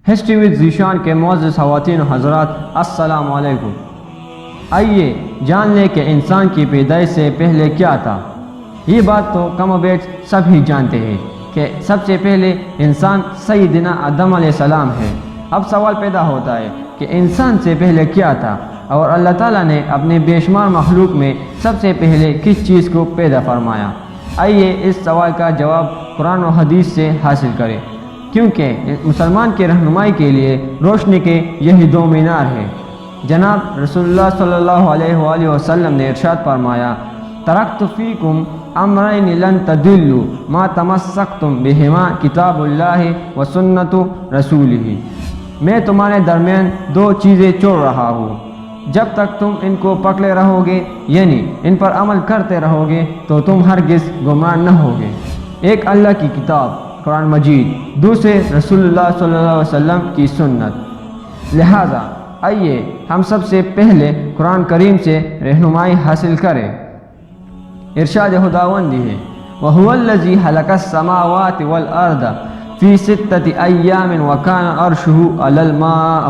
History with Zeeshan کے معزز خواتین و حضرات، السلام علیکم۔ آئیے جان لیں کہ انسان کی پیدائش سے پہلے کیا تھا۔ یہ بات تو کم و بیش سب ہی جانتے ہیں کہ سب سے پہلے انسان سیدنا آدم علیہ السلام ہے۔ اب سوال پیدا ہوتا ہے کہ انسان سے پہلے کیا تھا، اور اللہ تعالیٰ نے اپنے بے شمار مخلوق میں سب سے پہلے کس چیز کو پیدا فرمایا۔ آئیے اس سوال کا جواب قرآن و حدیث سے حاصل کریں، کیونکہ مسلمان کی رہنمائی کے لیے روشنی کے یہی دو مینار ہیں۔ جناب رسول اللہ صلی اللہ علیہ وآلہ وسلم نے ارشاد فرمایا، ترکت فیکم امرین لن تضلوا ما تمسکتم بہما کتاب اللہ و سنت رسولہ۔ میں تمہارے درمیان دو چیزیں چھوڑ رہا ہوں، جب تک تم ان کو پکڑے رہو گے، یعنی ان پر عمل کرتے رہو گے، تو تم ہرگز گمراہ نہ ہوگے۔ ایک اللہ کی کتاب قرآن مجید، دوسرے رسول اللہ صلی اللہ علیہ وسلم کی سنت۔ لہٰذا آئیے ہم سب سے پہلے قرآن کریم سے رہنمائی حاصل کریں۔ ارشاد خداوندی ہے، وَهُوَ الَّذِي خَلَقَ السَّمَاوَاتِ وَالْأَرْضَ فِي سِتَّةِ أَيَّامٍ وَكَانَ عَرْشُهُ عَلَى الْمَاءِ۔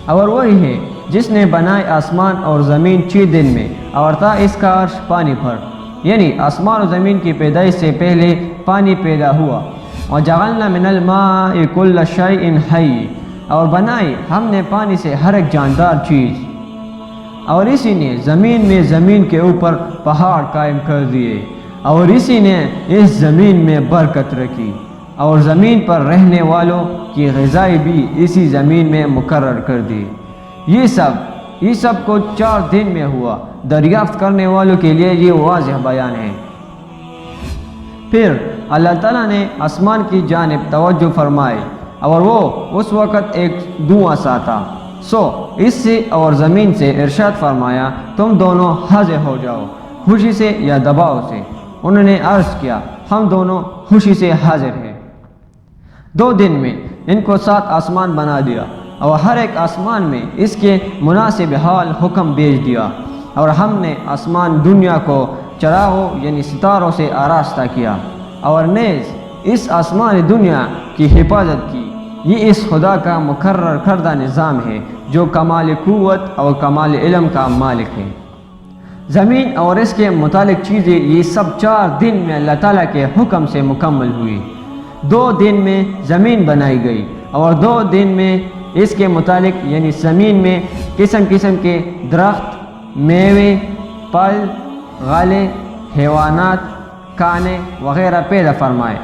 اور وہی ہے جس نے بنائے آسمان اور زمین 6 دن میں، اور تھا اس کا عرش پانی پر، یعنی آسمان و زمین کی پیدائش سے پہلے پانی پیدا ہوا۔ وَجَعَلْنَا مِنَ الْمَاءِ كُلَّ شَيْءٍ حَيٍّ، اور بنائی ہم نے پانی سے ہر ایک جاندار چیز۔ اور اسی نے زمین کے اوپر پہاڑ قائم کر دیے، اور اسی نے اس زمین میں برکت رکھی، اور زمین پر رہنے والوں کی غذائیں بھی اسی زمین میں مقرر کر دی۔ یہ سب کو 4 دن میں ہوا۔ دریافت کرنے والوں کے لیے یہ واضح بیان ہے۔ پھر اللہ تعالیٰ نے آسمان کی جانب توجہ فرمائی، اور وہ اس وقت ایک دھواں سا تھا، سو اس سے اور زمین سے ارشاد فرمایا، تم دونوں حاضر ہو جاؤ، خوشی سے یا دباؤ سے۔ انہوں نے عرض کیا، ہم دونوں خوشی سے حاضر ہیں۔ 2 دن میں ان کو 7 آسمان بنا دیا، اور ہر ایک آسمان میں اس کے مناسب حال حکم بھیج دیا، اور ہم نے آسمان دنیا کو چراغوں یعنی ستاروں سے آراستہ کیا، اور نیز اس آسمان دنیا کی حفاظت کی۔ یہ اس خدا کا مقرر کردہ نظام ہے جو کمال قوت اور کمال علم کا مالک ہے۔ زمین اور اس کے متعلق چیزیں یہ سب 4 دن میں اللہ تعالیٰ کے حکم سے مکمل ہوئی۔ 2 دن میں زمین بنائی گئی، اور 2 دن میں اس کے متعلق یعنی زمین میں قسم قسم کے درخت، میوے، پھل، غلے، حیوانات، کھانے وغیرہ پیدا فرمائے۔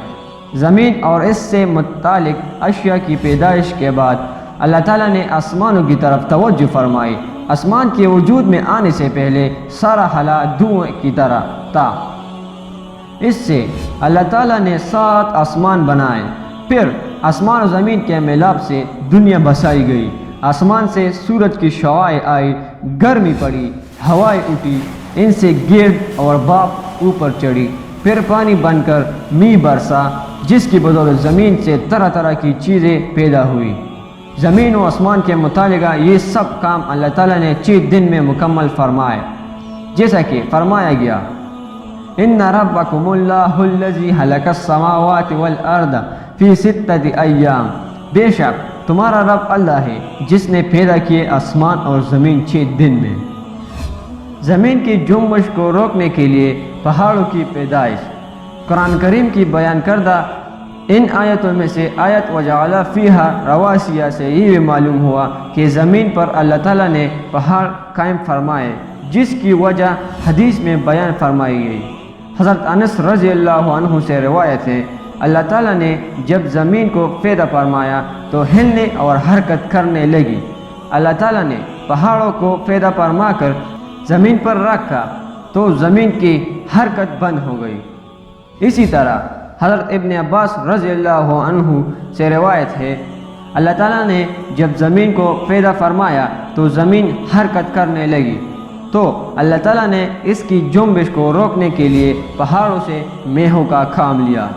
زمین اور اس سے متعلق اشیاء کی پیدائش کے بعد اللہ تعالیٰ نے آسمانوں کی طرف توجہ فرمائی۔ آسمان کے وجود میں آنے سے پہلے سارا خلا دھوئیں کی طرح تھا۔ اس سے اللہ تعالیٰ نے 7 آسمان بنائے۔ پھر آسمان و زمین کے ملاپ سے دنیا بسائی گئی۔ آسمان سے سورج کی شعاعیں آئی، گرمی پڑی، ہوائیں اٹھی، ان سے گرد اور بھاپ اوپر چڑھی، پھر پانی بن کر می برسا، جس کی بدولت زمین سے طرح طرح کی چیزیں پیدا ہوئی۔ زمین و آسمان کے متعلق یہ سب کام اللہ تعالیٰ نے 6 دن میں مکمل فرمائے، جیسا کہ فرمایا گیا، ان ربکم اللہ الذی خلق السماوات والارض فی 6 ایام۔ بے شک تمہارا رب اللہ ہے جس نے پیدا کیے آسمان اور زمین 6 دن میں۔ زمین کی جنبش کو روکنے کے لیے پہاڑوں کی پیدائش۔ قرآن کریم کی بیان کردہ ان آیتوں میں سے آیت وجعل فیہا رواسیہ سے یہ بھی معلوم ہوا کہ زمین پر اللہ تعالیٰ نے پہاڑ قائم فرمائے، جس کی وجہ حدیث میں بیان فرمائی گئی۔ حضرت انس رضی اللہ عنہ سے روایت ہے، اللہ تعالیٰ نے جب زمین کو پیدا فرمایا تو ہلنے اور حرکت کرنے لگی۔ اللہ تعالیٰ نے پہاڑوں کو پیدا فرما کر زمین پر رکھا تو زمین کی حرکت بند ہو گئی۔ اسی طرح حضرت ابن عباس رضی اللہ عنہ سے روایت ہے، اللہ تعالیٰ نے جب زمین کو پیدا فرمایا تو زمین حرکت کرنے لگی، تو اللہ تعالیٰ نے اس کی جنبش کو روکنے کے لیے پہاڑوں سے میہوں کا کام لیا۔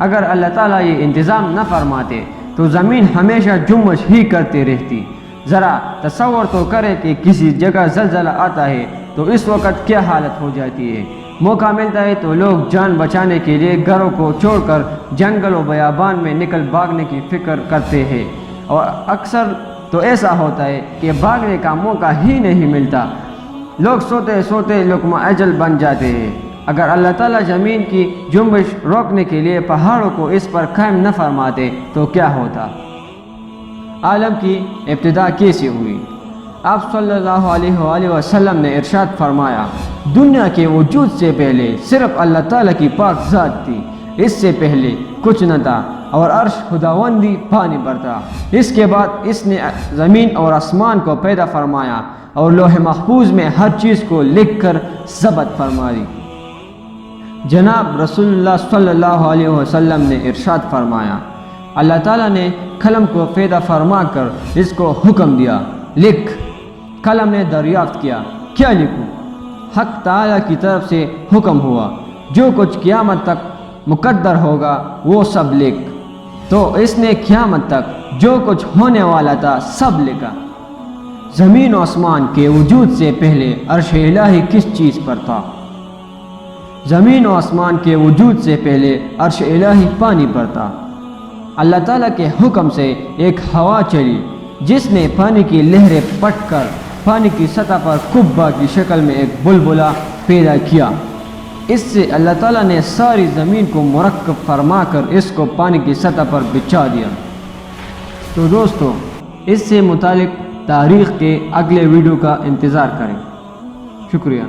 اگر اللہ تعالیٰ یہ انتظام نہ فرماتے تو زمین ہمیشہ جنبش ہی کرتی رہتی۔ ذرا تصور تو کرے کہ کسی جگہ زلزلہ آتا ہے تو اس وقت کیا حالت ہو جاتی ہے۔ موقع ملتا ہے تو لوگ جان بچانے کے لیے گھروں کو چھوڑ کر جنگل و بیابان میں نکل بھاگنے کی فکر کرتے ہیں، اور اکثر تو ایسا ہوتا ہے کہ بھاگنے کا موقع ہی نہیں ملتا، لوگ سوتے سوتے لقمہ اجل بن جاتے ہیں۔ اگر اللہ تعالیٰ زمین کی جنبش روکنے کے لیے پہاڑوں کو اس پر قائم نہ فرماتے تو کیا ہوتا؟ عالم کی ابتدا کیسے ہوئی؟ آپ صلی اللہ علیہ وآلہ وسلم نے ارشاد فرمایا، دنیا کے وجود سے پہلے صرف اللہ تعالیٰ کی پاک ذات تھی، اس سے پہلے کچھ نہ تھا، اور عرش خداوندی پانی پر تھا۔ اس کے بعد اس نے زمین اور آسمان کو پیدا فرمایا اور لوح محفوظ میں ہر چیز کو لکھ کر ضبط فرما دی۔ جناب رسول اللہ صلی اللہ علیہ وسلم نے ارشاد فرمایا، اللہ تعالیٰ نے قلم کو پیدا فرما کر اس کو حکم دیا، لکھ۔ قلم نے دریافت کیا، کیا لکھوں؟ حق تعالیٰ کی طرف سے حکم ہوا، جو کچھ قیامت تک مقدر ہوگا وہ سب لکھ۔ تو اس نے قیامت تک جو کچھ ہونے والا تھا سب لکھا۔ زمین و آسمان کے وجود سے پہلے عرش الہی کس چیز پر تھا؟ زمین و آسمان کے وجود سے پہلے عرش الہی پانی پر تھا۔ اللہ تعالیٰ کے حکم سے ایک ہوا چلی جس نے پانی کی لہریں پٹ کر پانی کی سطح پر قبہ کی شکل میں ایک بلبلہ پیدا کیا۔ اس سے اللہ تعالیٰ نے ساری زمین کو مرکب فرما کر اس کو پانی کی سطح پر بچھا دیا۔ تو دوستو، اس سے متعلق تاریخ کے اگلے ویڈیو کا انتظار کریں۔ شکریہ۔